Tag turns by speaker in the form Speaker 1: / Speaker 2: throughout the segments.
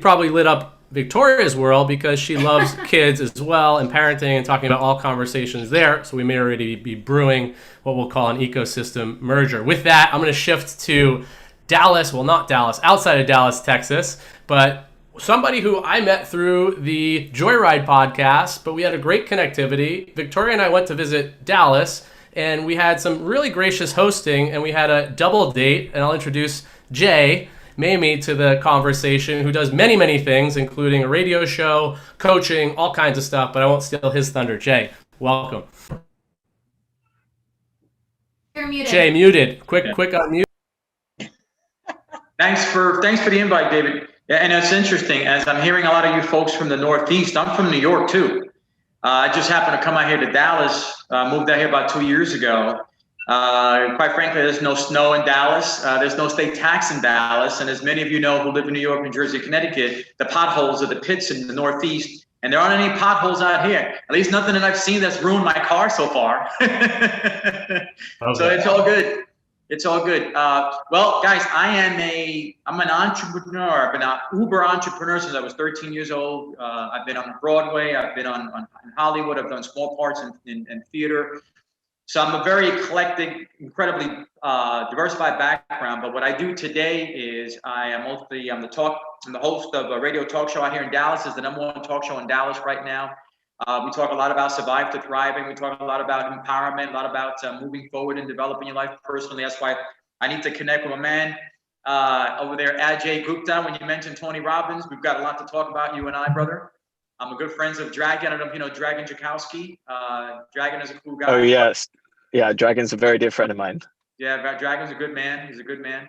Speaker 1: probably lit up Victoria's world because she loves kids as well and parenting and talking about all conversations there. So we may already be brewing what we'll call an ecosystem merger. With that, I'm going to shift to Dallas. Well, not Dallas, outside of Dallas, Texas, but somebody who I met through the Joyride podcast, but we had a great connectivity. Victoria and I went to visit Dallas, and we had some really gracious hosting, and we had a double date, and I'll introduce Jay Mamie to the conversation, who does many, many things, including a radio show, coaching, all kinds of stuff, but I won't steal his thunder. Jay, welcome.
Speaker 2: You're muted.
Speaker 1: Jay, muted. Quick unmute.
Speaker 3: Thanks for the invite, David. Yeah, and it's interesting, as I'm hearing a lot of you folks from the Northeast. I'm from New York too. I just happened to come out here to Dallas, moved out here about 2 years ago. Quite frankly, there's no snow in Dallas. There's no state tax in Dallas. And as many of you know who live in New York, New Jersey, Connecticut, the potholes are the pits in the Northeast. And there aren't any potholes out here. At least nothing that I've seen that's ruined my car so far. So it's all good. It's all good. Well, guys, I'm an entrepreneur. I've been an Uber entrepreneur since I was 13 years old. I've been on Broadway. I've been on Hollywood. I've done small parts in theater. So I'm a very eclectic, incredibly diversified background. But what I do today is I'm the host of a radio talk show out here in Dallas. It's the #1 talk show in Dallas right now. We talk a lot about survive to thriving. We talk a lot about empowerment, a lot about moving forward and developing your life personally. That's why I need to connect with a man over there, Anil Gupta. When you mentioned Tony Robbins, we've got a lot to talk about, you and I, brother. I'm a good friends of Dragon. I don't know if you know Dragon Jakowski. Dragon is a cool guy.
Speaker 4: Oh, yes. Yeah, Dragon's a very dear friend of mine.
Speaker 3: Yeah, Dragon's a good man. He's a good man.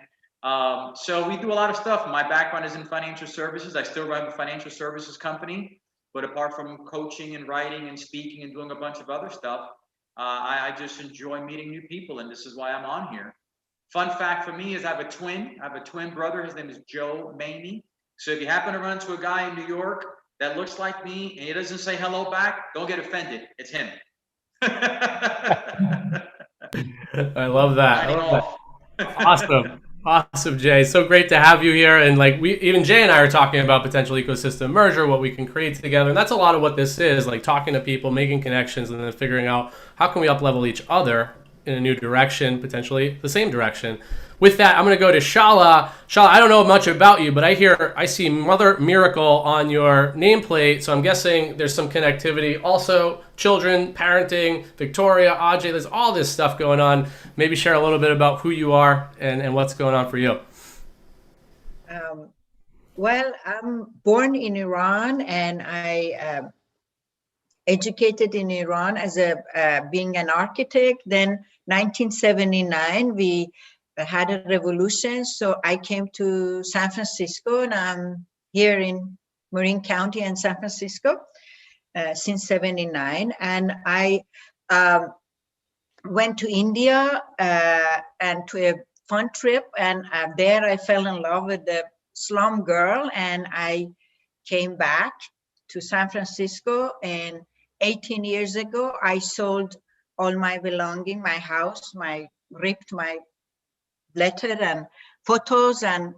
Speaker 3: So we do a lot of stuff. My background is in financial services. I still run a financial services company. But apart from coaching and writing and speaking and doing a bunch of other stuff, I just enjoy meeting new people. And this is why I'm on here. Fun fact for me is I have a twin brother. His name is Joe Mamie. So if you happen to run into a guy in New York that looks like me and he doesn't say hello back, don't get offended. It's him.
Speaker 1: I love that. Awesome, Jay. So great to have you here. And even Jay and I are talking about potential ecosystem merger, what we can create together. And that's a lot of what this is, like talking to people, making connections, and then figuring out how can we up-level each other in a new direction, potentially the same direction. With that, I'm going to go to Shala. Shala, I don't know much about you, but I see Mother Miracle on your nameplate, so I'm guessing there's some connectivity. Also, children, parenting, Victoria, Ajay, there's all this stuff going on. Maybe share a little bit about who you are and what's going on for you.
Speaker 5: Well, I'm born in Iran, and I educated in Iran as being an architect. Then 1979, we had a revolution, so I came to San Francisco, and I'm here in Marin County and San Francisco since 79. And I went to India and to a fun trip, and there I fell in love with the slum girl, and I came back to San Francisco. And 18 years ago, I sold all my belongings, my house, ripped my letter and photos and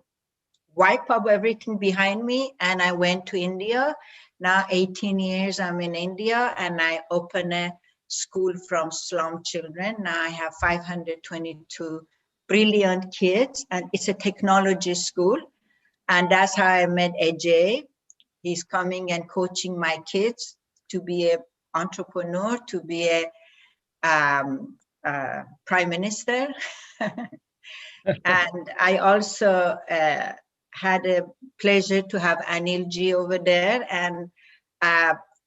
Speaker 5: wipe up everything behind me, and I went to India. Now 18 years I'm in India, and I opened a school from slum children. Now I have 522 brilliant kids, and it's a technology school. And that's how I met Ajay. He's coming and coaching my kids to be an entrepreneur, to be a prime minister. And I also had a pleasure to have Anil Ji over there, and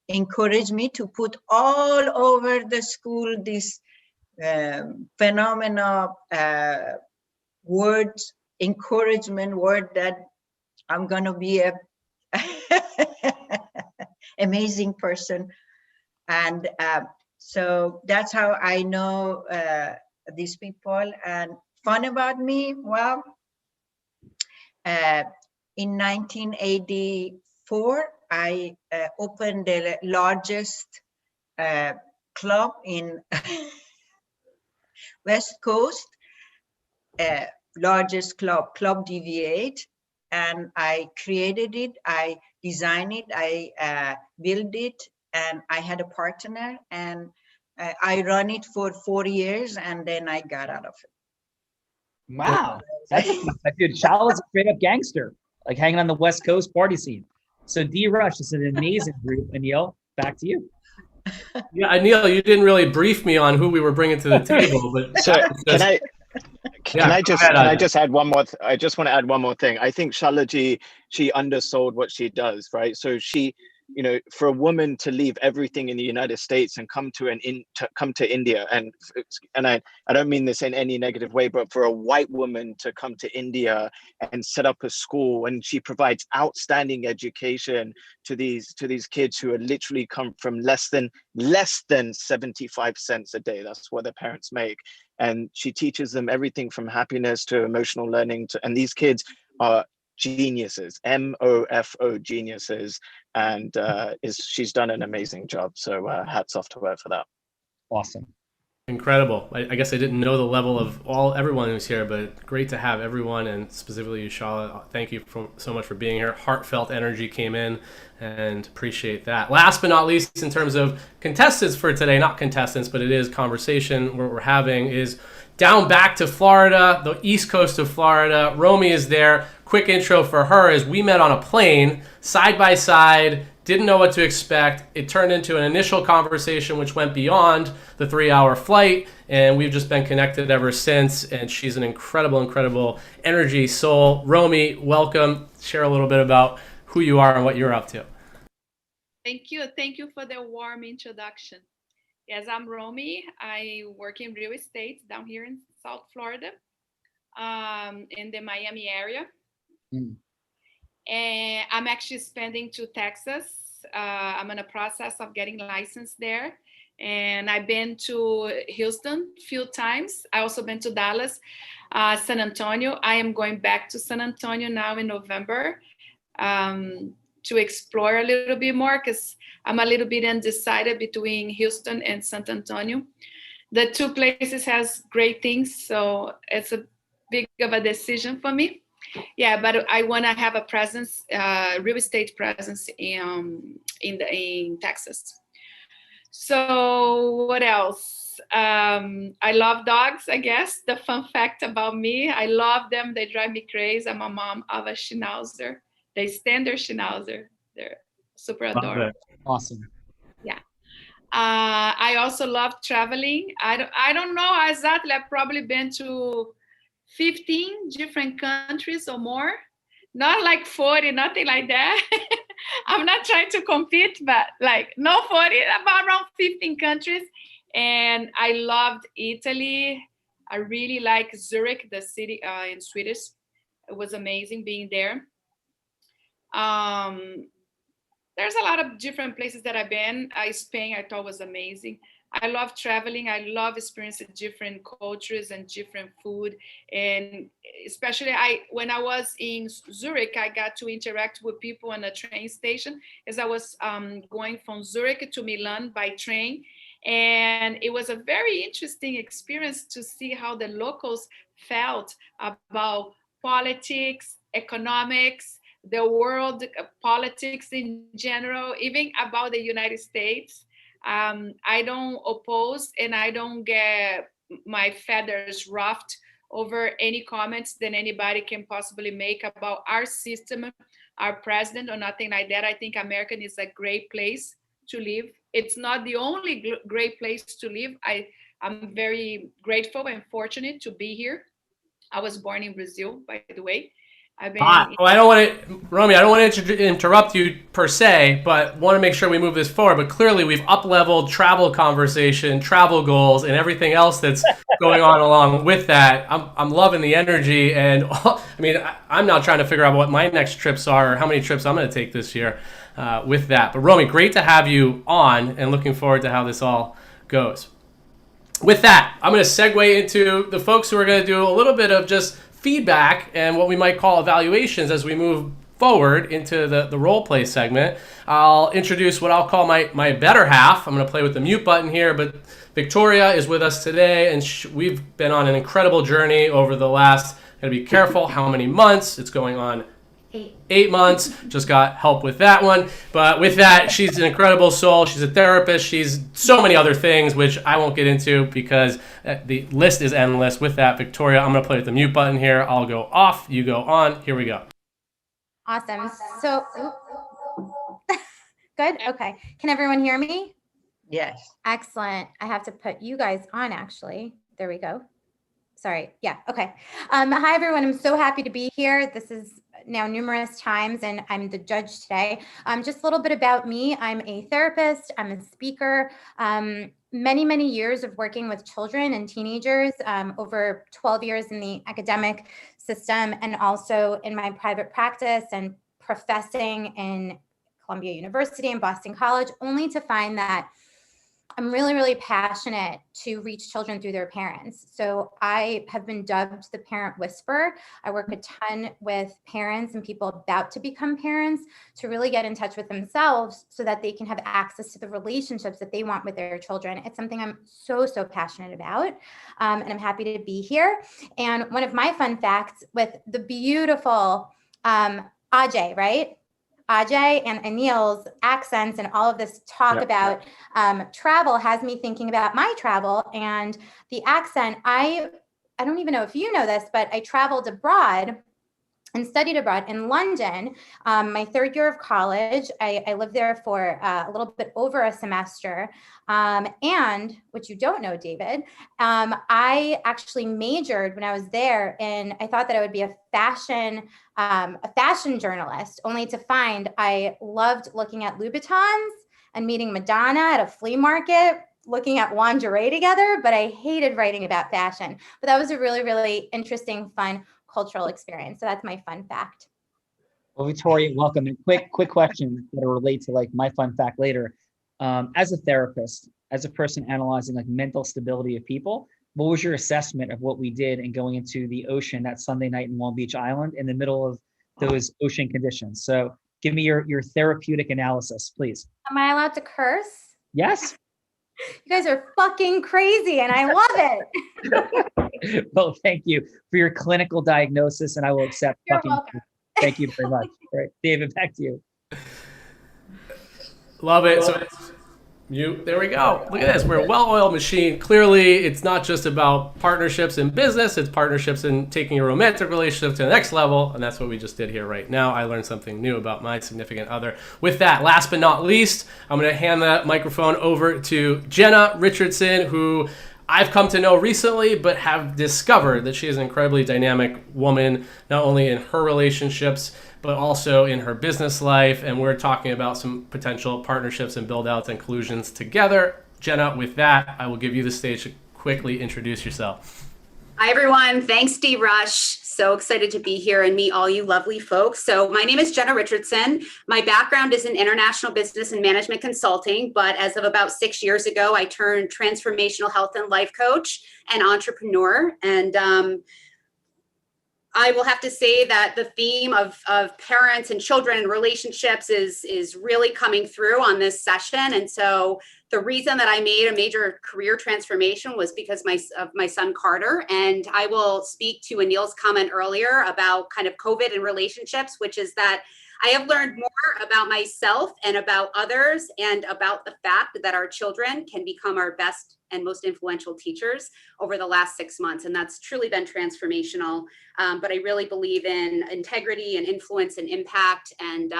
Speaker 5: encouraged me to put all over the school this phenomenal words, encouragement word that I'm going to be a amazing person. And so that's how I know these people. And fun about me, well, in 1984, I opened the largest club in West Coast, largest club, Club Deviate. and I created it, I designed it, I built it, and I had a partner, and I run it for 4 years, and then I got out of it.
Speaker 2: Wow. That's dude, Shala's a straight up gangster, like hanging on the West Coast party scene. So D-Rush is an amazing group. Anil, back to you.
Speaker 1: Yeah, Anil, you didn't really brief me on who we were bringing to the table, but
Speaker 4: So can I just add one more? I just want to add one more thing. I think Callagy, she undersold what she does, right? So she, you know, for a woman to leave everything in the United States and come to India, and I don't mean this in any negative way, but for a white woman to come to India and set up a school, and she provides outstanding education to these kids who are literally come from less than 75 cents a day. That's what their parents make. And she teaches them everything from happiness to emotional learning and these kids are geniuses, MOFO geniuses, and she's done an amazing job. So hats off to her for that.
Speaker 2: Awesome.
Speaker 1: Incredible. I guess I didn't know the level of everyone who's here, but great to have everyone, and specifically you, Shala. Thank you so much for being here. Heartfelt energy came in, and appreciate that. Last but not least, in terms of contestants for today, not contestants, but it is conversation what we're having is down back to Florida, the east coast of Florida. Romy is there. Quick intro for her is we met on a plane, side by side, didn't know what to expect. It turned into an initial conversation which went beyond the 3-hour flight, and we've just been connected ever since, and she's an incredible energy soul. Romy, welcome. Share a little bit about who you are and what you're up to.
Speaker 6: Thank you for the warm introduction. Yes, I'm Romy. I work in real estate down here in South Florida, in the Miami area. And I'm actually spending to Texas. I'm in the process of getting licensed there. And I've been to Houston a few times. I also been to Dallas, San Antonio. I am going back to San Antonio now in November to explore a little bit more because I'm a little bit undecided between Houston and San Antonio. The two places has great things, so it's a big of a decision for me. Yeah, but I want to have a presence, real estate presence in Texas. So what else? I love dogs, I guess. The fun fact about me, I love them. They drive me crazy. I'm a mom of a Schnauzer. They standard Schnauzer. They're super adorable.
Speaker 2: Awesome.
Speaker 6: Yeah. I also love traveling. I don't know exactly. I've probably been to 15 different countries or more. Not like 40, nothing like that. I'm not trying to compete, but like no 40, about around 15 countries. And I loved Italy. I really like Zurich, the city in Swedish. It was amazing being there. There's a lot of different places that I've been. Spain, I thought was amazing. I love traveling. I love experiencing different cultures and different food. And especially when I was in Zurich, I got to interact with people on a train station as I was going from Zurich to Milan by train. And it was a very interesting experience to see how the locals felt about politics, economics, the world politics in general, even about the United States. I don't oppose and I don't get my feathers ruffled over any comments that anybody can possibly make about our system, our president, or nothing like that. I think America is a great place to live. It's not the only great place to live. I'm very grateful and fortunate to be here. I was born in Brazil, by the way.
Speaker 1: I don't want to, Romy, I don't want to interrupt you per se, but want to make sure we move this forward. But clearly we've up-leveled travel conversation, travel goals, and everything else that's going on along with that. I'm loving the energy. And I mean, I'm now trying to figure out what my next trips are, or how many trips I'm going to take this year with that. But Romy, great to have you on and looking forward to how this all goes. With that, I'm going to segue into the folks who are going to do a little bit of just feedback and what we might call evaluations as we move forward into the role play segment. I'll introduce what I'll call my better half. I'm going to play with the mute button here, but Victoria is with us today, and we've been on an incredible journey over the last, gotta be careful how many months. It's going on 8 months. Just got help with that one. But with that, she's an incredible soul. She's a therapist. She's so many other things, which I won't get into because the list is endless. With that, Victoria, I'm going to play with the mute button here. I'll go off. You go on. Here we go.
Speaker 7: Awesome. So, good. Okay. Can everyone hear me?
Speaker 5: Yes.
Speaker 7: Excellent. I have to put you guys on, actually. There we go. Sorry. Yeah. Okay. Hi, everyone. I'm so happy to be here. This is now numerous times, and I'm the judge today. Just a little bit about me. I'm a therapist. I'm a speaker. Many, many years of working with children and teenagers, over 12 years in the academic system, and also in my private practice and professing in Columbia University and Boston College, only to find that I'm really, really passionate to reach children through their parents. So I have been dubbed the parent whisperer. I work a ton with parents and people about to become parents to really get in touch with themselves so that they can have access to the relationships that they want with their children. It's something I'm so, so passionate about. And I'm happy to be here. And one of my fun facts with the beautiful Ajay, right? Ajay and Anil's accents and all of this talk about travel has me thinking about my travel and the accent. I don't even know if you know this, but I traveled abroad and studied abroad in London. My third year of college, I lived there for a little bit over a semester. And what you don't know, David, I actually majored when I was there in, I thought that I would be a fashion journalist, only to find I loved looking at Louboutins and meeting Madonna at a flea market, looking at lingerie together, but I hated writing about fashion. But that was a really, really interesting, fun cultural experience. So that's my fun fact.
Speaker 2: Well, Victoria, welcome. And quick question that'll relate to like my fun fact later. As a therapist, as a person analyzing like mental stability of people, what was your assessment of what we did in going into the ocean that Sunday night in Long Beach Island in the middle of those ocean conditions? So give me your therapeutic analysis, please.
Speaker 7: Am I allowed to curse?
Speaker 2: Yes.
Speaker 7: You guys are fucking crazy and I love
Speaker 2: it. Well, thank you for your clinical diagnosis and I will accept.
Speaker 7: You're welcome.
Speaker 2: Thank you very much. All right, David, back to you.
Speaker 1: Love it. So it's mute. There we go. Look at this. We're a well-oiled machine. Clearly, it's not just about partnerships in business. It's partnerships in taking a romantic relationship to the next level. And that's what we just did here right now. I learned something new about my significant other. With that, last but not least, I'm going to hand the microphone over to Jenna Richardson, who I've come to know recently, but have discovered that she is an incredibly dynamic woman, not only in her relationships, but also in her business life. And we're talking about some potential partnerships and build outs and collusions together. Jenna, with that, I will give you the stage to quickly introduce yourself.
Speaker 8: Hi, everyone. Thanks, D. Rush. So excited to be here and meet all you lovely folks. So my name is Jenna Richardson. My background is in international business and management consulting, but as of about 6 years ago, I turned transformational health and life coach and entrepreneur. And I will have to say that the theme of parents and children and relationships is really coming through on this session. And so the reason that I made a major career transformation was because of my son Carter. And I will speak to Anil's comment earlier about kind of COVID and relationships, which is that I have learned more about myself and about others and about the fact that our children can become our best and most influential teachers over the last 6 months. And that's truly been transformational. But I really believe in integrity and influence and impact, and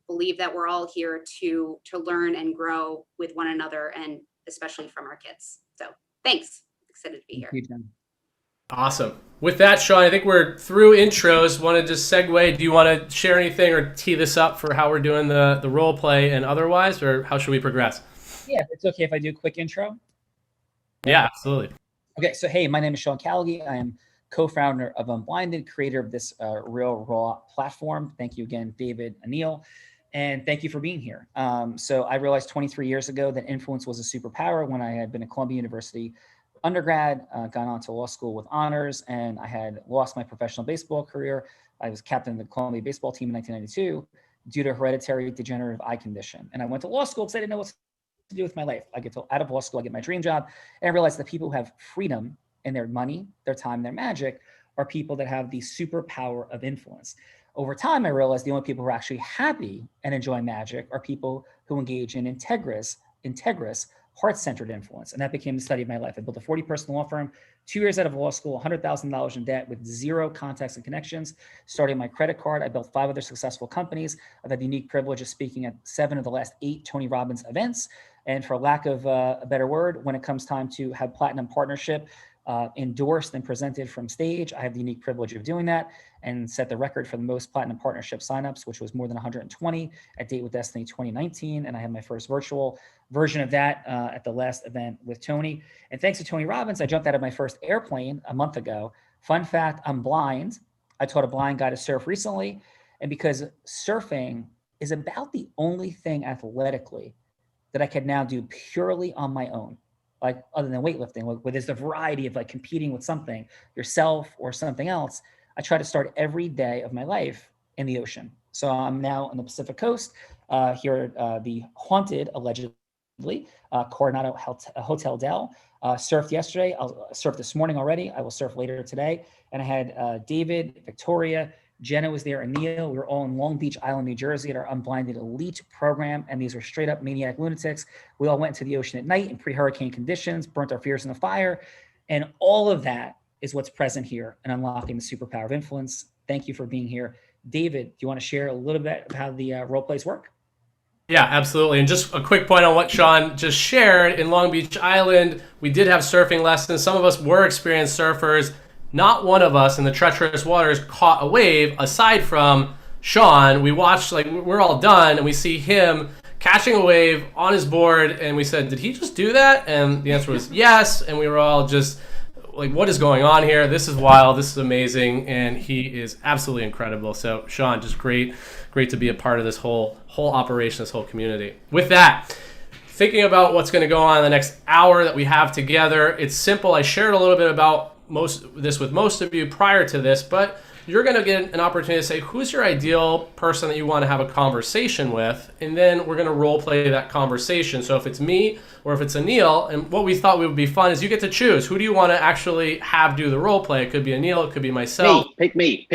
Speaker 8: believe that we're all here to learn and grow with one another, and especially from our kids. So thanks. Excited to be here.
Speaker 1: Awesome. With that, Sean, I think we're through intros. Want to just segue? Do you want to share anything or tee this up for how we're doing the role play and otherwise, or how should we progress?
Speaker 2: Yeah, it's okay if I do a quick intro.
Speaker 1: Yeah, absolutely.
Speaker 2: Okay, so hey, my name is Sean Callagy. I am co-founder of Unblinded, creator of this Real Raw platform. Thank you again, David, Anil, and thank you for being here. So I realized 23 years ago that influence was a superpower when I had been at Columbia University undergrad, gone on to law school with honors, and I had lost my professional baseball career. I was captain of the Columbia baseball team in 1992 due to hereditary degenerative eye condition. And I went to law school because I didn't know what to do with my life. I get out of law school, I get my dream job, and I realized that people who have freedom in their money, their time, their magic are people that have the superpower of influence. Over time, I realized the only people who are actually happy and enjoy magic are people who engage in integrous, heart-centered influence. And that became the study of my life. I built a 40-person law firm, 2 years out of law school, $100,000 in debt with 0 contacts and connections. Starting my credit card, I built 5 other successful companies. I've had the unique privilege of speaking at 7 of the last 8 Tony Robbins events. And for lack of a better word, when it comes time to have platinum partnership endorsed and presented from stage, I have the unique privilege of doing that and set the record for the most platinum partnership signups, which was more than 120 at Date with Destiny 2019. And I had my first virtual version of that at the last event with Tony. And thanks to Tony Robbins, I jumped out of my first airplane a month ago. Fun fact, I'm blind. I taught a blind guy to surf recently. And because surfing is about the only thing athletically that I can now do purely on my own, like other than weightlifting, where there's a variety of like competing with something, yourself or something else. I try to start every day of my life in the ocean. So I'm now on the Pacific Coast here at the haunted, allegedly, Coronado Hotel Del. Surfed yesterday. I'll surf this morning already. I will surf later today. And I had David, Victoria, Jenna was there, Anil. We were all in Long Beach Island, New Jersey at our Unblinded Elite program. And these were straight up maniac lunatics. We all went to the ocean at night in pre-hurricane conditions, burnt our fears in the fire. And all of that is what's present here in Unlocking the Superpower of Influence. Thank you for being here. David, do you want to share a little bit of how the role plays work?
Speaker 1: Yeah, absolutely. And just a quick point on what Sean just shared. In Long Beach Island, we did have surfing lessons. Some of us were experienced surfers. Not one of us in the treacherous waters caught a wave aside from Sean. We watched, like, we're all done and we see him catching a wave on his board. And we said, did he just do that? And the answer was yes. And we were all just like, what is going on here? This is wild. This is amazing. And he is absolutely incredible. So Sean, just great to be a part of this whole operation, this whole community. With that, thinking about what's going to go on in the next hour that we have together, it's simple. I shared a little bit about this with most of you prior to this, but you're going to get an opportunity to say, who's your ideal person that you want to have a conversation with? And then we're going to role play that conversation. So if it's me or if it's Anil, and what we thought would be fun is you get to choose. Who do you want to actually have do the role play? It could be Anil, it could be myself.
Speaker 9: Pick me.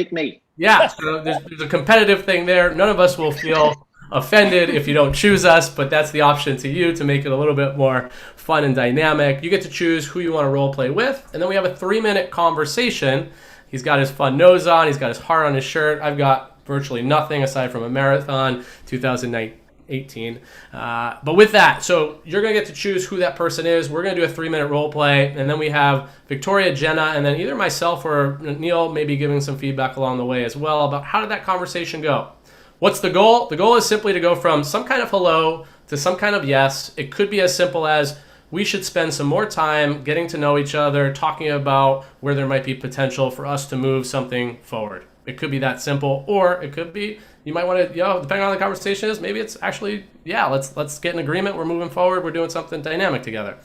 Speaker 1: Yeah, so there's a competitive thing there. None of us will feel offended if you don't choose us, but that's the option to you to make it a little bit more fun and dynamic. You get to choose who you want to role play with, and then we have a 3-minute conversation. He's got his fun nose on, he's got his heart on his shirt. I've got virtually nothing aside from a marathon, 2018. But with that, so you're going to get to choose who that person is. We're going to do a 3-minute role play, and then we have Victoria, Jenna, and then either myself or Neil maybe giving some feedback along the way as well about how did that conversation go. What's the goal? The goal is simply to go from some kind of hello to some kind of yes. It could be as simple as we should spend some more time getting to know each other, talking about where there might be potential for us to move something forward. It could be that simple, or it could be you might want to, depending on the conversation is, maybe it's actually, let's get an agreement. We're moving forward. We're doing something dynamic together.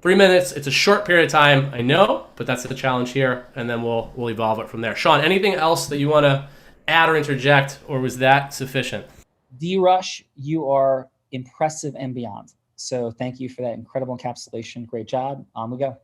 Speaker 1: 3 minutes. It's a short period of time, I know, but that's the challenge here, and then we'll evolve it from there. Sean, anything else that you want to add or interject, or was that sufficient?
Speaker 2: D-Rush, you are impressive and beyond. So thank you for that incredible encapsulation. Great job. On we go.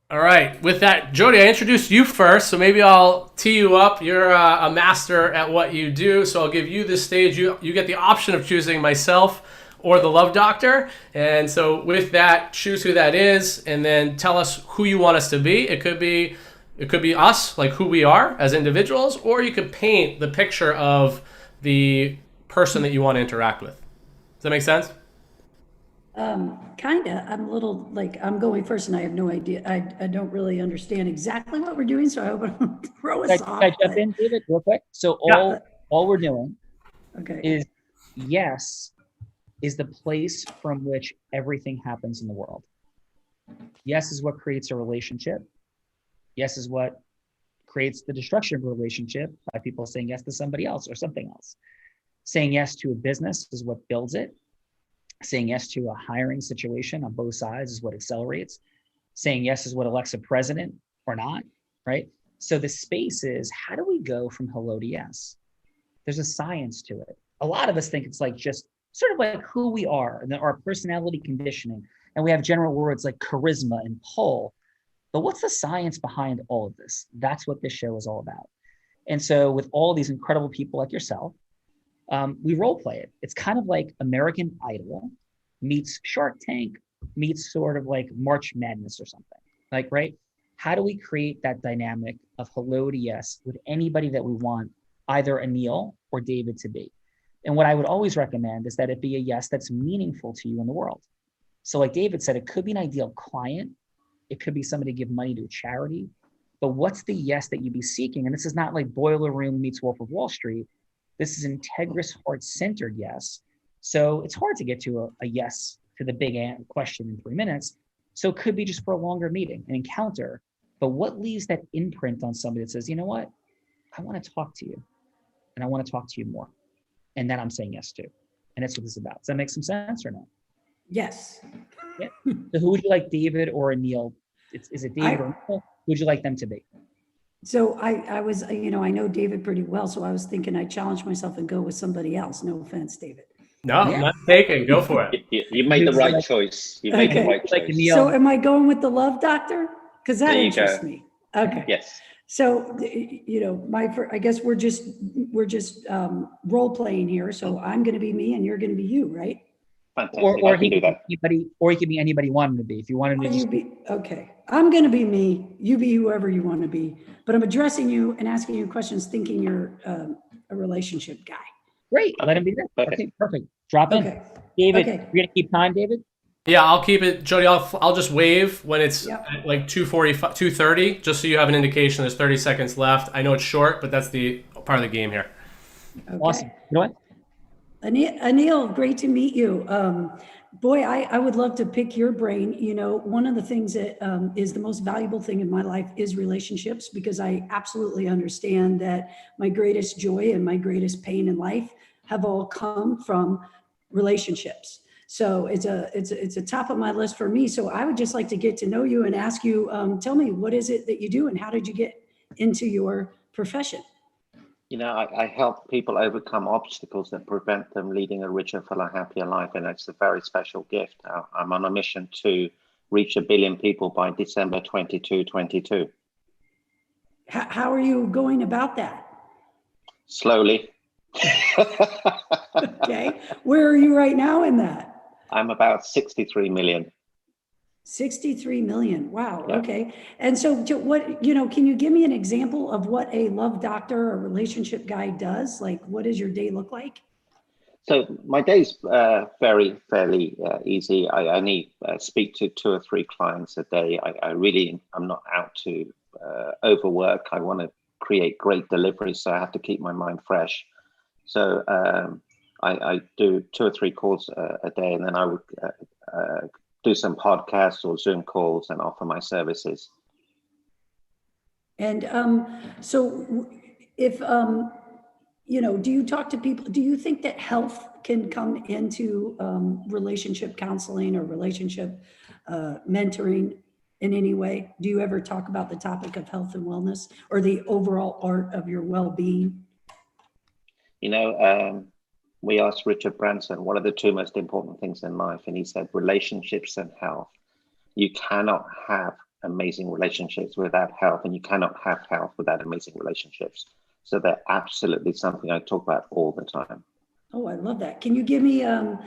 Speaker 1: All right. With that, Jody, I introduced you first, so maybe I'll tee you up. You're a master at what you do, so I'll give you this stage. You get the option of choosing myself or the Love Doctor. And so with that, choose who that is, and then tell us who you want us to be. It could be us, like who we are as individuals, or you could paint the picture of the person that you want to interact with. Does that make sense?
Speaker 10: Kinda. I'm a little like, I'm going first and I have no idea. I don't really understand exactly what we're doing, so I hope I don't throw us off.
Speaker 2: Can I jump in, David, real quick? So all we're doing is yes is the place from which everything happens in the world. Yes is what creates a relationship. Yes is what creates the destruction of a relationship by people saying yes to somebody else or something else. Saying yes to a business is what builds it. Saying yes to a hiring situation on both sides is what accelerates. Saying yes is what elects a president or not, right? So the space is, how do we go from hello to yes? There's a science to it. A lot of us think it's like just sort of like who we are and our personality conditioning. And we have general words like charisma and pull. But what's the science behind all of this? That's what this show is all about. And so with all these incredible people like yourself, we role play it. It's kind of like American Idol meets Shark Tank meets sort of like March Madness or something. Like, right? How do we create that dynamic of hello to yes with anybody that we want either Anil or David to be? And what I would always recommend is that it be a yes that's meaningful to you in the world. So like David said, it could be an ideal client. It could be somebody to give money to a charity. But what's the yes that you'd be seeking? And this is not like Boiler Room meets Wolf of Wall Street. This is integrous, heart-centered yes. So it's hard to get to a yes to the big question in 3 minutes. So it could be just for a longer meeting, an encounter. But what leaves that imprint on somebody that says, you know what? I want to talk to you and I want to talk to you more. And that I'm saying yes to. And that's what this is about. Does that make some sense or not?
Speaker 10: Yes.
Speaker 2: Yeah. So who would you like, David or Anil? Is it David or Anil? Who would you like them to be?
Speaker 10: So I was, I know David pretty well. So I was thinking I'd challenge myself and go with somebody else. No offense, David.
Speaker 1: No, not taken. Go for it.
Speaker 4: You made the right choice. You made the right choice.
Speaker 10: So am I going with the love doctor? Because that interests me. Okay.
Speaker 4: Yes.
Speaker 10: So, I guess we're just role playing here. So I'm going to be me and you're going to be you, right?
Speaker 4: Fantastic.
Speaker 2: Or
Speaker 4: I can do that.
Speaker 2: He could be anybody you want him to be. If you wanted to
Speaker 10: okay. I'm going to be me. You be whoever you want to be. But I'm addressing you and asking you questions thinking you're a relationship guy.
Speaker 2: Great. Let him be there. Okay, perfect. Drop in.
Speaker 10: Okay.
Speaker 2: David, you're going to keep time, David?
Speaker 1: Yeah, I'll keep it. Jody, I'll just wave when it's at like 2:45, 2:30, just so you have an indication there's 30 seconds left. I know it's short, but that's the part of the game here.
Speaker 10: Okay.
Speaker 2: Awesome. You know what?
Speaker 10: Anil, great to meet you. Boy, I would love to pick your brain. One of the things that is the most valuable thing in my life is relationships, because I absolutely understand that my greatest joy and my greatest pain in life have all come from relationships. So it's a top of my list for me. So I would just like to get to know you and ask you, tell me, what is it that you do and how did you get into your profession?
Speaker 9: I help people overcome obstacles that prevent them leading a richer, fuller, happier life. And it's a very special gift. I'm on a mission to reach 1 billion people by December 2022.
Speaker 10: How are you going about that?
Speaker 9: Slowly.
Speaker 10: Okay. Where are you right now in that?
Speaker 9: I'm about 63 million.
Speaker 10: 63 million. Wow.
Speaker 9: Yeah.
Speaker 10: Okay. And so what, can you give me an example of what a love doctor or relationship guy does? Like, what does your day look like?
Speaker 9: So my day's fairly easy. I only speak to 2 or 3 clients a day. I'm not out to overwork. I want to create great delivery, so I have to keep my mind fresh. So I do 2 or 3 calls a day, and then I would do some podcasts or Zoom calls and offer my services.
Speaker 10: And so if, do you talk to people, do you think that health can come into relationship counseling or relationship mentoring in any way? Do you ever talk about the topic of health and wellness or the overall art of your well-being?
Speaker 9: We asked Richard Branson, what are the 2 most important things in life? And he said, relationships and health. You cannot have amazing relationships without health, and you cannot have health without amazing relationships. So they're absolutely something I talk about all the time.
Speaker 10: Oh, I love that. Can you give me an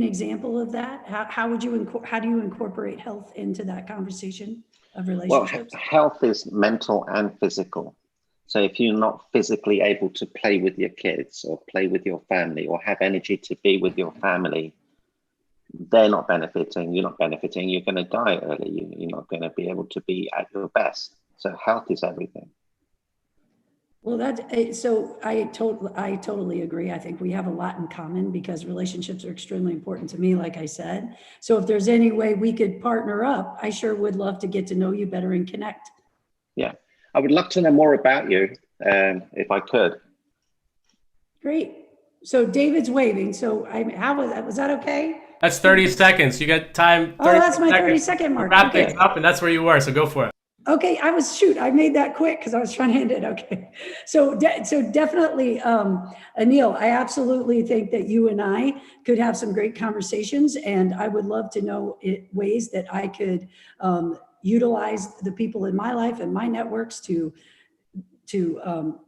Speaker 10: example of that? How do you incorporate health into that conversation of relationships?
Speaker 9: Well, health is mental and physical. So if you're not physically able to play with your kids or play with your family or have energy to be with your family, they're not benefiting, you're not benefiting, you're going to die early, you're not going to be able to be at your best. So health is everything.
Speaker 10: Well, so I totally agree. I think we have a lot in common because relationships are extremely important to me, like I said. So if there's any way we could partner up, I sure would love to get to know you better and connect.
Speaker 9: Yeah. I would love to know more about you, if I could.
Speaker 10: Great. So David's waving. So was that okay?
Speaker 1: That's 30 seconds. You got time.
Speaker 10: Oh, that's my 30-second mark.
Speaker 1: Wrap things up, and that's where you were. So go for it.
Speaker 10: Okay, I made that quick because I was trying to end it. Okay, so definitely, Anil, I absolutely think that you and I could have some great conversations, and I would love to know ways that I could utilize the people in my life and my networks to to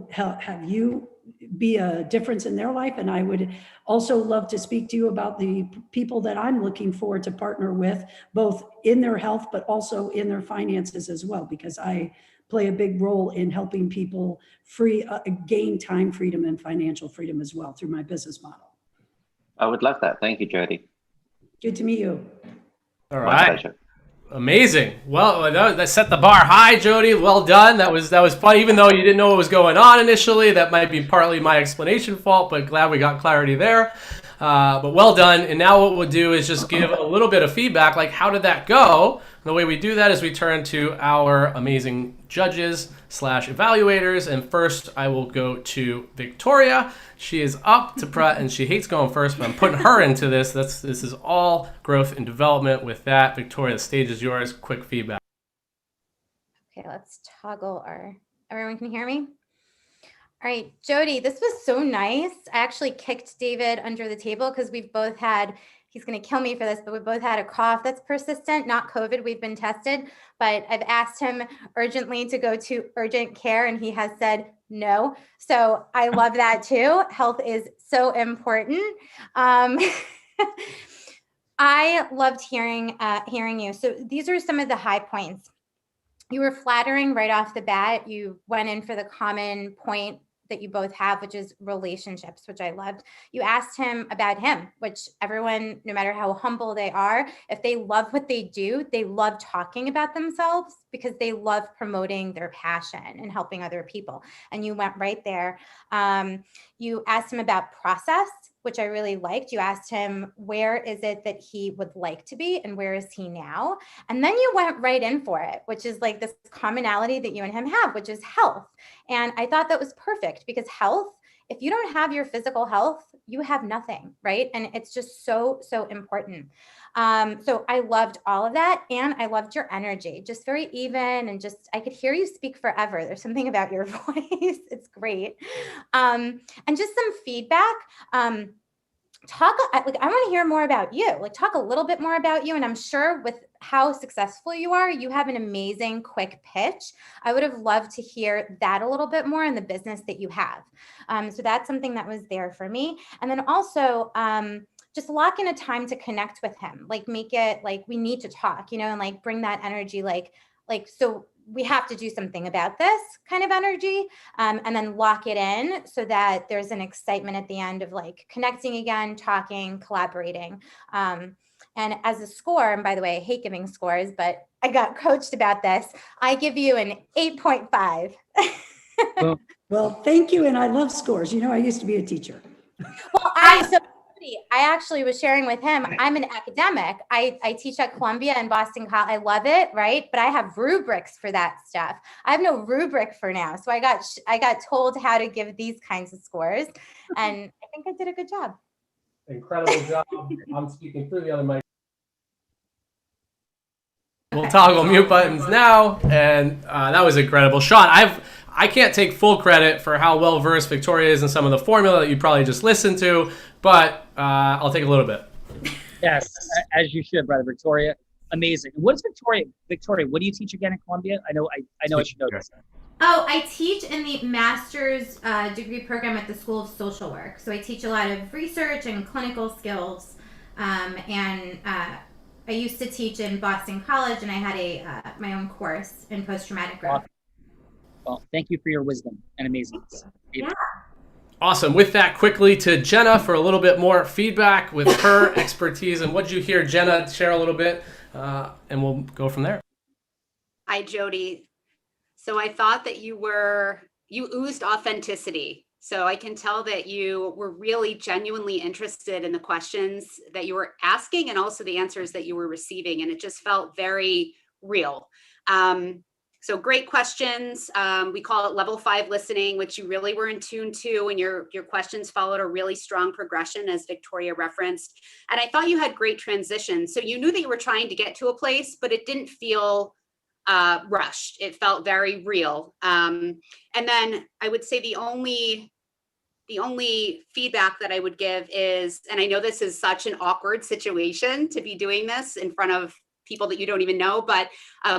Speaker 10: have you be a difference in their life. And I would also love to speak to you about the people that I'm looking forward to partner with, both in their health, but also in their finances as well, because I play a big role in helping people gain time freedom and financial freedom as well through my business model.
Speaker 9: I would love that. Thank you, Jody.
Speaker 10: Good to meet you.
Speaker 1: All
Speaker 9: My
Speaker 1: right.
Speaker 9: pleasure.
Speaker 1: Amazing. Well, that set the bar high, Jody. Well done. That was fun. Even though you didn't know what was going on initially, that might be partly my explanation fault, but glad we got clarity there. But well done. And now what we'll do is just give a little bit of feedback, like how did that go? And the way we do that is we turn to our amazing judges / evaluators. And first I will go to Victoria. She is up to and she hates going first, but I'm putting her into this. This is all growth and development. With that, Victoria, the stage is yours. Quick feedback.
Speaker 7: Okay, let's toggle everyone can hear me? All right, Jody, this was so nice. I actually kicked David under the table because we've both had, he's going to kill me for this, but we both had a cough that's persistent, not COVID. We've been tested, but I've asked him urgently to go to urgent care and he has said no. So I love that too. Health is so important. I loved hearing you. So these are some of the high points. You were flattering right off the bat. You went in for the common point that you both have, which is relationships, which I loved. You asked him about him, which everyone, no matter how humble they are, if they love what they do, they love talking about themselves because they love promoting their passion and helping other people. And you went right there. You asked him about process, which I really liked. You asked him, where is it that he would like to be and where is he now? And then you went right in for it, which is like this commonality that you and him have, which is health. And I thought that was perfect because health, if you don't have your physical health, you have nothing, right? And it's just so, so important. So I loved all of that. And I loved your energy, just very even. And just, I could hear you speak forever. There's something about your voice. It's great. And just some feedback. I want to hear more about you, like talk a little bit more about you. And I'm sure with how successful you are, you have an amazing quick pitch. I would have loved to hear that a little bit more in the business that you have. So that's something that was there for me. And then also, just lock in a time to connect with him, like make it like we need to talk, and like bring that energy, like, so we have to do something about this kind of energy, and then lock it in so that there's an excitement at the end of like connecting again, talking, collaborating. And as a score, and by the way, I hate giving scores, but I got coached about this. I give you an 8.5.
Speaker 10: Well, thank you. And I love scores. I used to be a teacher.
Speaker 7: Well, I actually was sharing with him, I'm an academic. I teach at Columbia and Boston College. I love it, right? But I have rubrics for that stuff. I have no rubric for now. So I got told how to give these kinds of scores. And I think I did a good job.
Speaker 1: Incredible job. I'm speaking through the other mic. We'll toggle mute buttons now. And that was incredible. Sean, I can't take full credit for how well versed Victoria is in some of the formula that you probably just listened to, but I'll take a little bit.
Speaker 2: Yes, as you should, brother. Victoria, amazing. What is Victoria, what do you teach again at Columbia? I know I should know this.
Speaker 7: Oh, I teach in the master's degree program at the School of Social Work. So I teach a lot of research and clinical skills. And I used to teach in Boston College, and I had my own course in post-traumatic growth.
Speaker 2: Well, thank you for your wisdom and amazingness.
Speaker 7: Yeah.
Speaker 1: Awesome. With that, quickly to Jenna for a little bit more feedback with her expertise. And what did you hear Jenna share a little bit? And we'll go from there.
Speaker 8: Hi, Jody. So I thought that you oozed authenticity. So I can tell that you were really genuinely interested in the questions that you were asking and also the answers that you were receiving. And it just felt very real. So great questions. We call it level 5 listening, which you really were in tune to, and your questions followed a really strong progression, as Victoria referenced. And I thought you had great transitions. So you knew that you were trying to get to a place, but it didn't feel rushed. It felt very real. And then I would say the only feedback that I would give is, and I know this is such an awkward situation to be doing this in front of people that you don't even know, but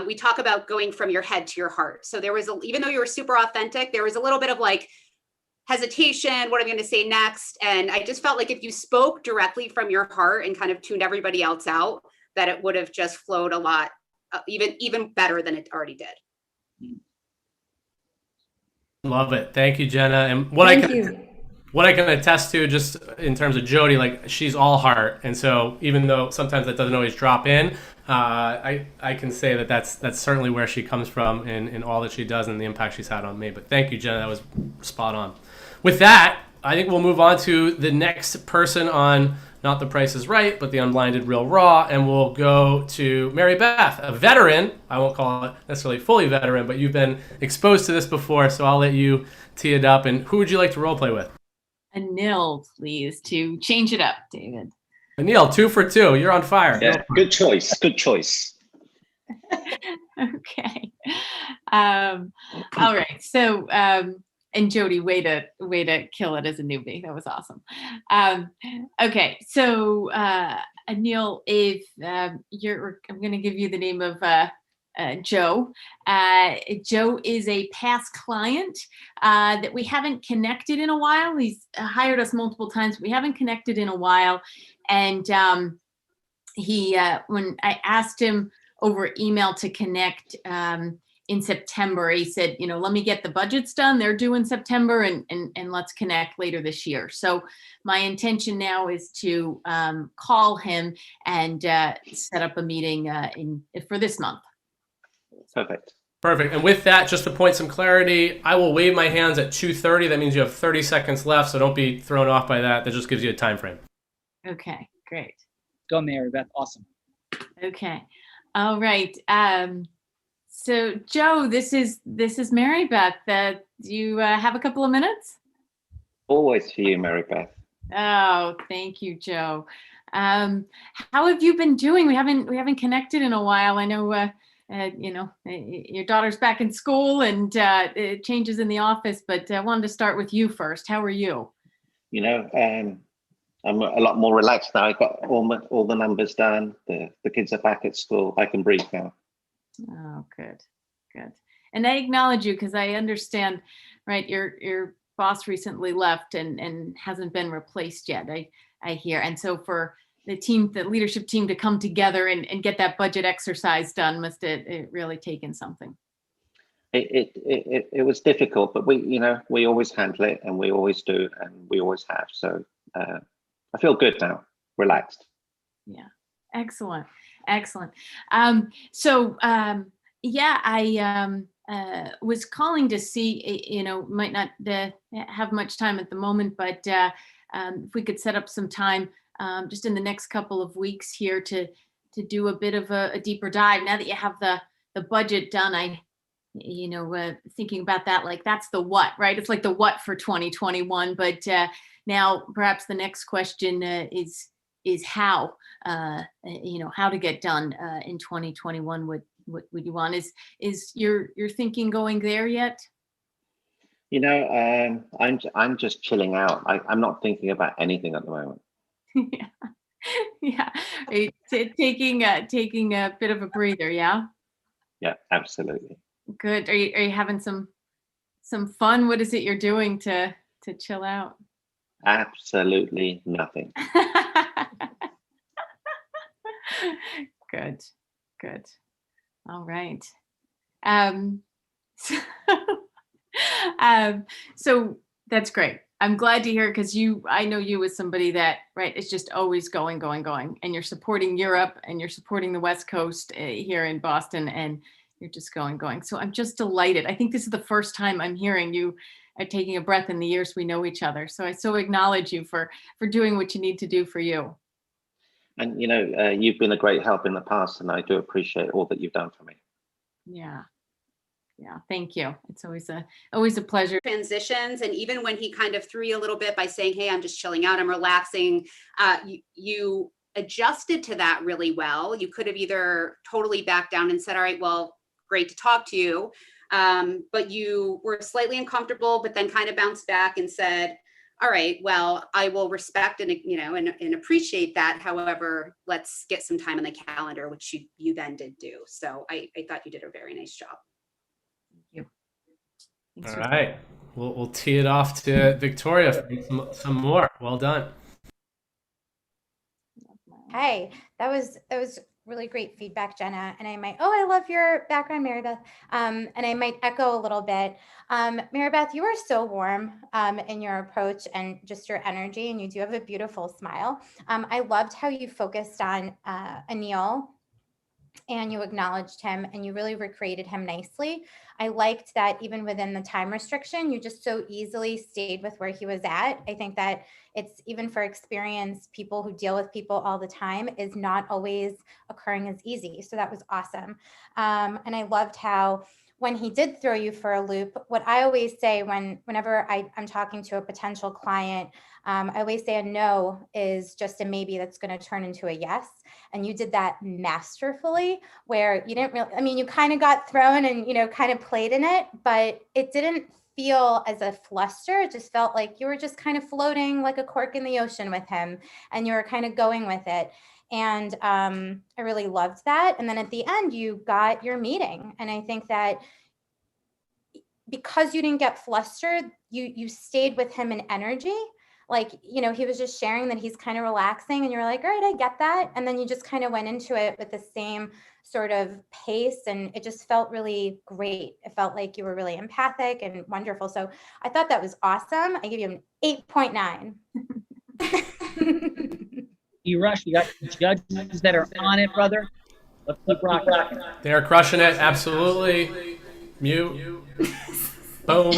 Speaker 8: we talk about going from your head to your heart. So there was, even though you were super authentic, there was a little bit of like hesitation, what I'm going to say next. And I just felt like if you spoke directly from your heart and kind of tuned everybody else out, that it would have just flowed a lot, even better than it already did.
Speaker 1: Love it. Thank you, Jenna. And
Speaker 10: Thank you.
Speaker 1: What I can attest to, just in terms of Jody, like she's all heart, and so even though sometimes that doesn't always drop in, I can say that that's certainly where she comes from in all that she does and the impact she's had on me. But thank you, Jenna. That was spot on. With that, I think we'll move on to the next person on not The Price is Right, but the Unblinded Real Raw, and we'll go to Mary Beth, a veteran. I won't call it necessarily fully veteran, but you've been exposed to this before, so I'll let you tee it up. And who would you like to role play with?
Speaker 11: Anil, please, to change it up, David.
Speaker 1: Anil, 2 for 2. You're on fire.
Speaker 9: Yeah, good choice. Good choice.
Speaker 11: Okay. All right. So, and Jody, way to kill it as a newbie. That was awesome. Okay. So, Anil, if I'm going to give you the name of Joe. Joe is a past client that we haven't connected in a while. He's hired us multiple times. We haven't connected in a while. And he, when I asked him over email to connect in September, he said, let me get the budgets done. They're due in September and let's connect later this year. So my intention now is to call him and set up a meeting for this month.
Speaker 1: Perfect. And with that, just to point some clarity, I will wave my hands at 2:30. That means you have 30 seconds left, so don't be thrown off by that. That just gives you a time frame.
Speaker 11: Okay, great.
Speaker 2: Go, Mary Beth. Awesome.
Speaker 11: Okay. All right. So Joe, this is Mary Beth. Do you have a couple of minutes?
Speaker 9: Always for you, Mary Beth.
Speaker 11: Oh, thank you, Joe. How have you been doing? We haven't connected in a while. I know your daughter's back in school and changes in the office, but I wanted to start with you first. How are you?
Speaker 9: I'm a lot more relaxed now. I got all the numbers done. The kids are back at school. I can breathe now.
Speaker 11: Oh, good. And I acknowledge you because I understand, right? Your boss recently left and hasn't been replaced yet. I hear, and so for the leadership team to come together and get that budget exercise done must have really taken something.
Speaker 9: It was difficult, but we always handle it, and we always do, and we always have. So I feel good now, relaxed.
Speaker 11: Yeah, excellent. I was calling to see, might not have much time at the moment, but if we could set up some time just in the next couple of weeks here to do a bit of a deeper dive. Now that you have the budget done, thinking about that, like that's the what, right? It's like the what for 2021, but now perhaps the next question is how, how to get done in 2021. What you want is your thinking going there yet?
Speaker 9: I'm just chilling out. I'm not thinking about anything at the moment.
Speaker 11: Yeah. Taking a bit of a breather. Yeah,
Speaker 9: absolutely.
Speaker 11: Good. Are you having some fun? What is it you're doing to chill out?
Speaker 9: Absolutely nothing.
Speaker 11: Good. All right. So that's great. I'm glad to hear, because I know you as somebody that, right, it's just always going, and you're supporting Europe and you're supporting the West Coast here in Boston, and you're just going. So I'm just delighted. I think this is the first time I'm hearing you are taking a breath in the years we know each other. So I so acknowledge you for doing what you need to do for you.
Speaker 9: And, you've been a great help in the past, and I do appreciate all that you've done for me.
Speaker 11: Yeah. Thank you. It's always a pleasure.
Speaker 8: Transitions, and even when he kind of threw you a little bit by saying, "Hey, I'm just chilling out, I'm relaxing," you adjusted to that really well. You could have either totally backed down and said, "All right, well, great to talk to you," but you were slightly uncomfortable, but then kind of bounced back and said, all right, well, I will respect and, and appreciate that. However, let's get some time on the calendar, which you then did do. So I thought you did a very nice job.
Speaker 2: Thank you.
Speaker 1: All right. We'll tee it off to Victoria for some more. Well done.
Speaker 7: Hey, that was really great feedback, Jenna. And I love your background, Mary Beth. And I might echo a little bit. Mary Beth, you are so warm in your approach and just your energy, and you do have a beautiful smile. I loved how you focused on Anil, and you acknowledged him and you really recreated him nicely. I liked that even within the time restriction, you just so easily stayed with where he was at. I think that it's, even for experienced people who deal with people all the time, is not always occurring as easy. So that was awesome. And I loved how, when he did throw you for a loop, what I always say whenever I'm talking to a potential client, I always say a no is just a maybe that's going to turn into a yes. And you did that masterfully, where you didn't really, I mean, you kind of got thrown and, kind of played in it, but it didn't feel as a fluster. It just felt like you were just kind of floating like a cork in the ocean with him, and you were kind of going with it. And I really loved that. And then at the end, you got your meeting. And I think that because you didn't get flustered, you stayed with him in energy. Like, he was just sharing that he's kind of relaxing, and you're like, all right, I get that. And then you just kind of went into it with the same sort of pace, and it just felt really great. It felt like you were really empathic and wonderful. So I thought that was awesome. I give you an 8.9.
Speaker 2: You rush. You got judges that are on it, brother. Let's keep rocking.
Speaker 1: They are crushing it. Absolutely. Mute. Boom.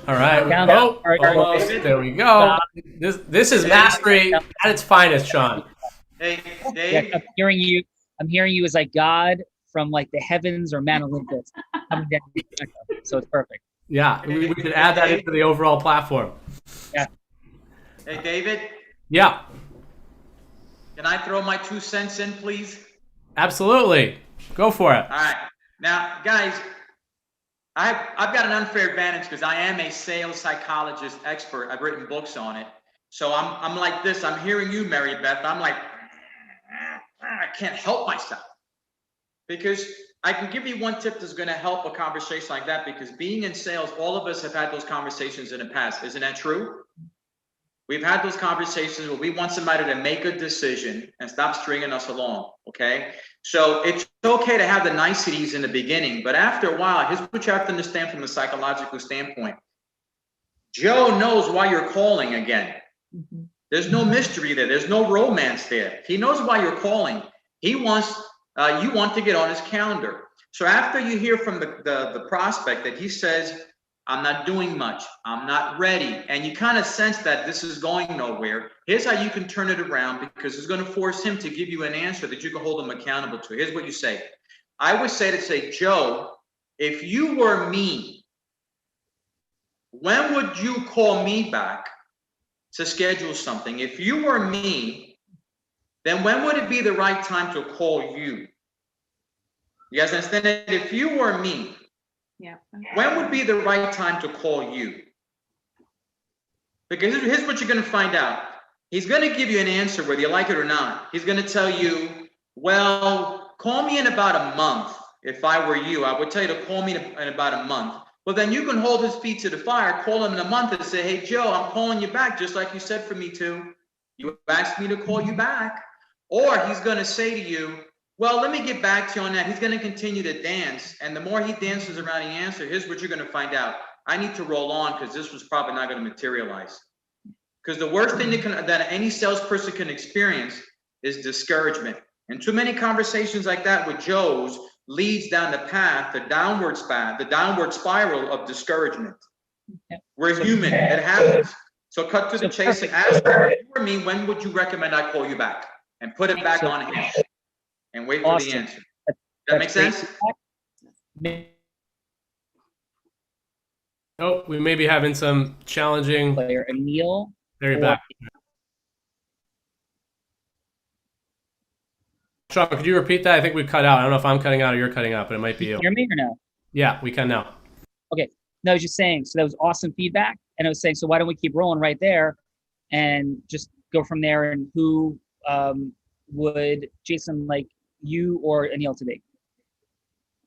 Speaker 1: All right. Almost. There we go. This is mastery at its finest, Sean.
Speaker 3: Hey, Dave.
Speaker 2: Yeah, I'm hearing you as like God from like the heavens or Mount Olympus coming down. So it's perfect.
Speaker 1: Yeah, we could add that into the overall platform.
Speaker 2: Yeah.
Speaker 3: Hey, David.
Speaker 1: Yeah.
Speaker 3: Can I throw my 2 cents in, please?
Speaker 1: Absolutely. Go for it.
Speaker 3: All right. Now, guys, I've got an unfair advantage because I am a sales psychologist expert. I've written books on it. So I'm like this. I'm hearing you, Mary Beth. I'm like, I can't help myself. Because I can give you one tip that's going to help a conversation like that, because being in sales, all of us have had those conversations in the past. Isn't that true? We've had those conversations where we want somebody to make a decision and stop stringing us along, okay? So it's okay to have the niceties in the beginning, but after a while, here's what you have to understand from a psychological standpoint. Joe knows why you're calling again. There's no mystery there. There's no romance there. He knows why you're calling. He wants, you want to get on his calendar. So after you hear from the prospect that he says, I'm not doing much, I'm not ready, and you kind of sense that this is going nowhere, here's how you can turn it around, because it's going to force him to give you an answer that you can hold him accountable to. Here's what you say. I would say, Joe, if you were me, when would you call me back to schedule something? If you were me, then when would it be the right time to call you? You guys understand that? If you were me,
Speaker 11: yeah.
Speaker 3: When would be the right time to call you? Because here's what you're going to find out. He's going to give you an answer whether you like it or not. He's going to tell you, well, call me in about a month. If I were you, I would tell you to call me in about a month. Well, then you can hold his feet to the fire, call him in a month and say, hey, Joe, I'm calling you back just like you said for me to. You asked me to call you back. Or he's going to say to you, well, let me get back to you on that. He's going to continue to dance. And the more he dances around the answer, here's what you're going to find out. I need to roll on because this was probably not going to materialize. Because the worst thing that any salesperson can experience is discouragement. And too many conversations like that with Joe's leads down the path, the downward spiral of discouragement. We're human. It happens. So cut to the chase and ask me, when would you recommend I call you back? And put it back on him. And wait for the answer. Does that make sense?
Speaker 1: Oh, we may be having some challenging.
Speaker 2: Player Anil.
Speaker 1: There you're back. Sean, could you repeat that? I think we cut out. I don't know if I'm cutting out or you're cutting out, but it might be you.
Speaker 2: Hear me or no?
Speaker 1: Yeah, we can now.
Speaker 2: Okay. No, I was just saying, so that was awesome feedback. And I was saying, so why don't we keep rolling right there? and just go from there. And who would Jason like you or Anil to be?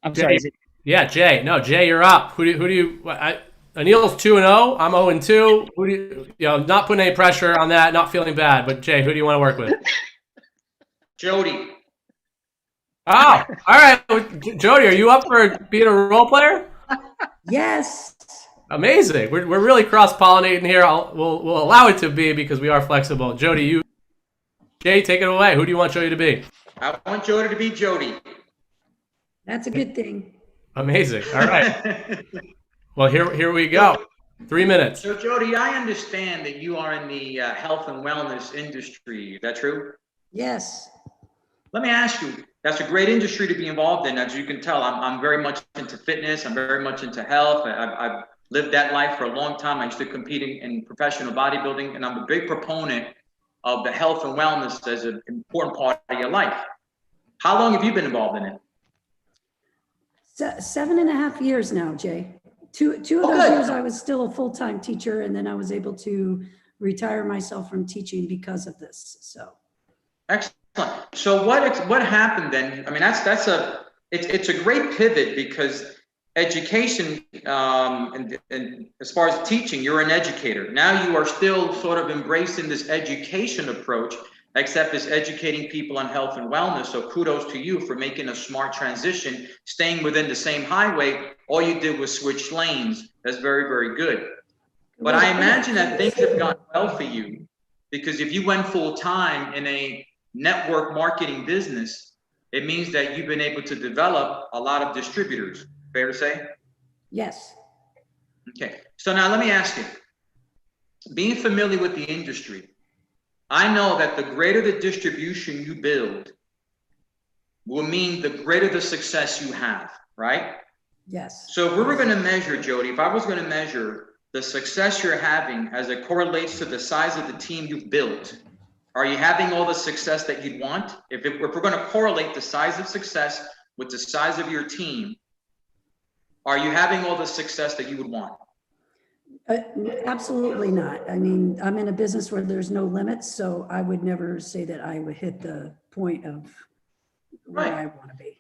Speaker 2: I'm
Speaker 1: Jay,
Speaker 2: sorry, is it?
Speaker 1: Yeah, Jay. No, Jay, you're up. Who do you? Anil's 2-0. I'm 0-2. Who do you? Not putting any pressure on that. Not feeling bad. But Jay, who do you want to work with?
Speaker 3: Jody.
Speaker 1: Oh, all right. Jody, are you up for being a role player?
Speaker 10: Yes.
Speaker 1: Amazing. We're really cross-pollinating here. We'll allow it to be because we are flexible. Jody, Jay, take it away. Who do you want Jody to be?
Speaker 3: I want Jody to be Jody.
Speaker 10: That's a good thing.
Speaker 1: Amazing. All right. Well, here we go. 3 minutes.
Speaker 3: So, Jody, I understand that you are in the health and wellness industry. Is that true?
Speaker 10: Yes.
Speaker 3: Let me ask you, that's a great industry to be involved in. As you can tell, I'm very much into fitness. I'm very much into health. I've lived that life for a long time. I used to compete in professional bodybuilding, and I'm a big proponent of the health and wellness as an important part of your life. How long have you been involved in it?
Speaker 10: 7.5 years now, Jay. Two of those years I was still a full-time teacher, and then I was able to retire myself from teaching because of this. So
Speaker 3: excellent. So what happened then? I mean, it's a great pivot because education and as far as teaching, you're an educator. Now you are still sort of embracing this education approach, except it's educating people on health and wellness. So kudos to you for making a smart transition, staying within the same highway. All you did was switch lanes. That's very, very good. But I imagine that things have gone well for you, because if you went full time in a network marketing business, it means that you've been able to develop a lot of distributors. Fair to say?
Speaker 10: yes.
Speaker 3: Okay. So now let me ask you, being familiar with the industry, I know that the greater the distribution you build will mean the greater the success you have, right?
Speaker 10: Yes.
Speaker 3: So if we were going to measure, Jody, if I was going to measure the success you're having as it correlates to the size of the team you've built, are you having all the success that you'd want? If we're going to correlate the size of success with the size of your team, are you having all the success that you would want?
Speaker 10: Absolutely not. I mean, I'm in a business where there's no limits, so I would never say that I would hit the point of where I want to be.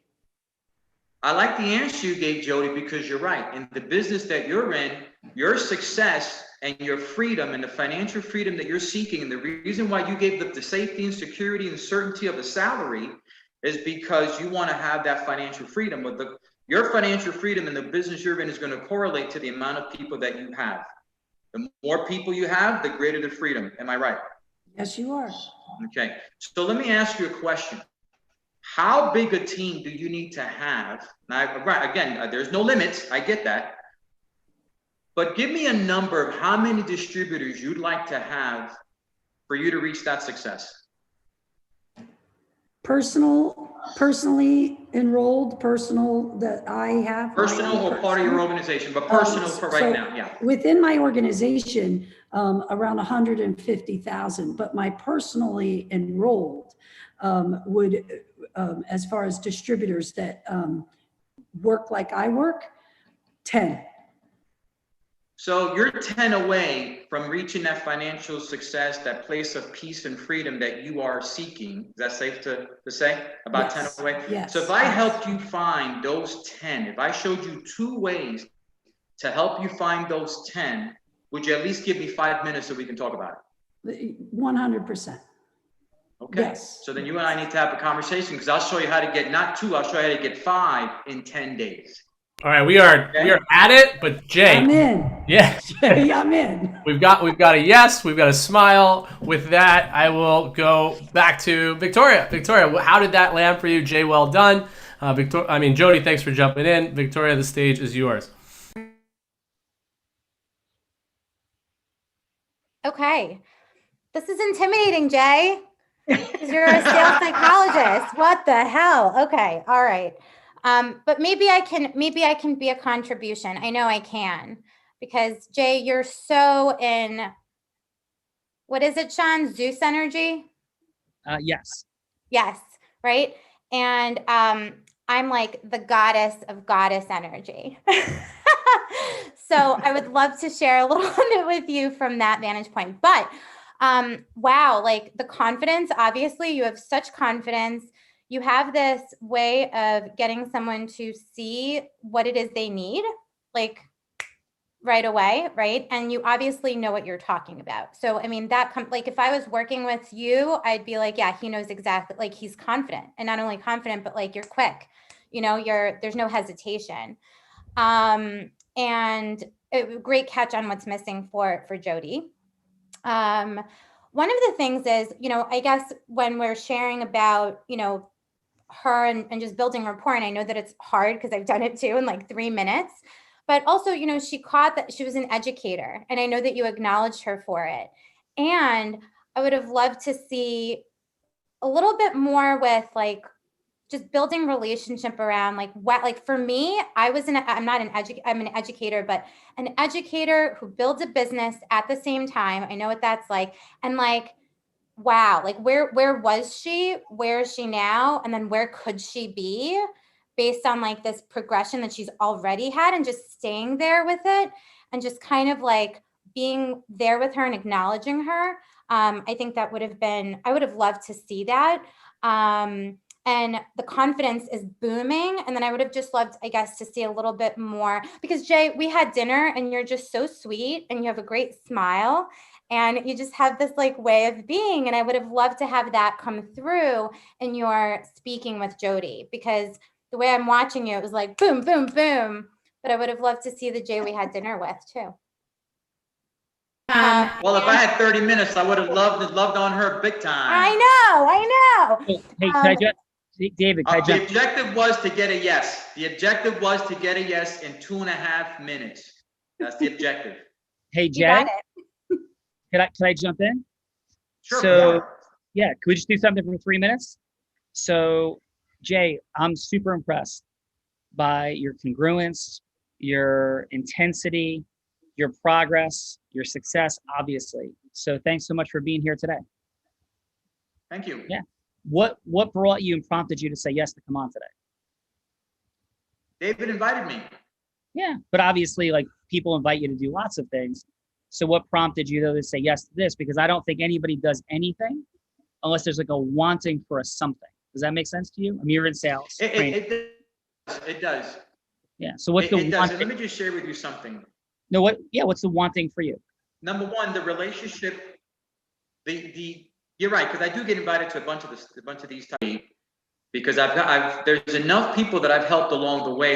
Speaker 3: I like the answer you gave, Jody, because you're right. In the business that you're in, your success and your freedom and the financial freedom that you're seeking, and the reason why you gave the safety and security and certainty of a salary is because you want to have that financial freedom. But your financial freedom in the business you're in is going to correlate to the amount of people that you have. The more people you have, the greater the freedom. Am I right?
Speaker 10: Yes, you are.
Speaker 3: Okay. So let me ask you a question. How big a team do you need to have? Now, right, again, there's no limits. I get that. But give me a number of how many distributors you'd like to have for you to reach that success.
Speaker 10: Personally enrolled, personal that I have.
Speaker 3: Personal or part of your organization, but personal for right now, yeah.
Speaker 10: Within my organization, around 150,000, but my personally enrolled would, as far as distributors that work like I work, 10.
Speaker 3: So you're 10 away from reaching that financial success, that place of peace and freedom that you are seeking. Is that safe to say? About yes. 10 away?
Speaker 10: Yes.
Speaker 3: So if I helped you find those 10, if I showed you 2 ways to help you find those 10, would you at least give me 5 minutes so we can talk about
Speaker 10: it? 100%.
Speaker 3: Okay. Yes. So then you and I need to have a conversation, because I'll show you how to get not 2, I'll show you how to get 5 in 10 days.
Speaker 1: All right, we are at it, but Jay,
Speaker 10: I'm in.
Speaker 1: Yeah,
Speaker 10: Jay, I'm in.
Speaker 1: We've got a yes, we've got a smile. With that, I will go back to Victoria. Victoria, how did that land for you? Jay, well done. Jody, thanks for jumping in. Victoria, the stage is yours.
Speaker 7: Okay, this is intimidating, Jay. You're a sales psychologist. What the hell? Okay, all right. But maybe I can be a contribution. I know I can, because Jay, you're so in, what is it, Sean? Zeus energy?
Speaker 2: Yes.
Speaker 7: Yes, right? And I'm like the goddess of goddess energy. So I would love to share a little bit with you from that vantage point. But Wow, like the confidence, obviously you have such confidence. You have this way of getting someone to see what it is they need, like right away, right? And you obviously know what you're talking about. So, I mean, like if I was working with you, I'd be like, yeah, he knows exactly, like he's confident, and not only confident, but like you're quick, you know, there's no hesitation. And great catch on what's missing for Jody. One of the things is, you know, I guess when we're sharing about, you know, her and just building rapport, and I know that it's hard because I've done it too in like 3 minutes, but also, you know, she caught that she was an educator, and I know that you acknowledged her for it. And I would have loved to see a little bit more with like just building relationship around like what, like for me, I'm an educator, but an educator who builds a business at the same time. I know what that's like. And like, wow, like where was she? Where is she now? And then where could she be based on like this progression that she's already had, and just staying there with it and just kind of like being there with her and acknowledging her. I think that I would have loved to see that. And the confidence is booming. And then I would have just loved, I guess, to see a little bit more, because Jay, we had dinner and you're just so sweet and you have a great smile and you just have this like way of being. And I would have loved to have that come through in your speaking with Jody, because the way I'm watching you, it was like boom, boom, boom. But I would have loved to see the Jay we had dinner with too.
Speaker 3: Well, if I had 30 minutes, I would have loved on her big time.
Speaker 7: I know.
Speaker 12: Hey, can I just, David, can I
Speaker 3: the objective was to get a yes. The objective was to get a yes in 2.5 minutes. That's the objective.
Speaker 12: Hey, Jay, can I jump in?
Speaker 3: Sure.
Speaker 12: So, yeah, can we just do something for 3 minutes? So, Jay, I'm super impressed by your congruence, your intensity, your progress, your success, obviously. So thanks so much for being here today.
Speaker 3: Thank you.
Speaker 12: Yeah. What brought you and prompted you to say yes to come on today?
Speaker 3: David invited me.
Speaker 12: Yeah, but obviously, like, people invite you to do lots of things. So what prompted you to say yes to this? Because I don't think anybody does anything unless there's like a wanting for a something. Does that make sense to you? I mean, you're in sales.
Speaker 3: It does.
Speaker 12: Yeah. So what's the one thing?
Speaker 3: Let me just share with you something.
Speaker 12: No, what's the one thing for you?
Speaker 3: Number one, the relationship, you're right, because I do get invited to a bunch of these types, because there's enough people that I've helped along the way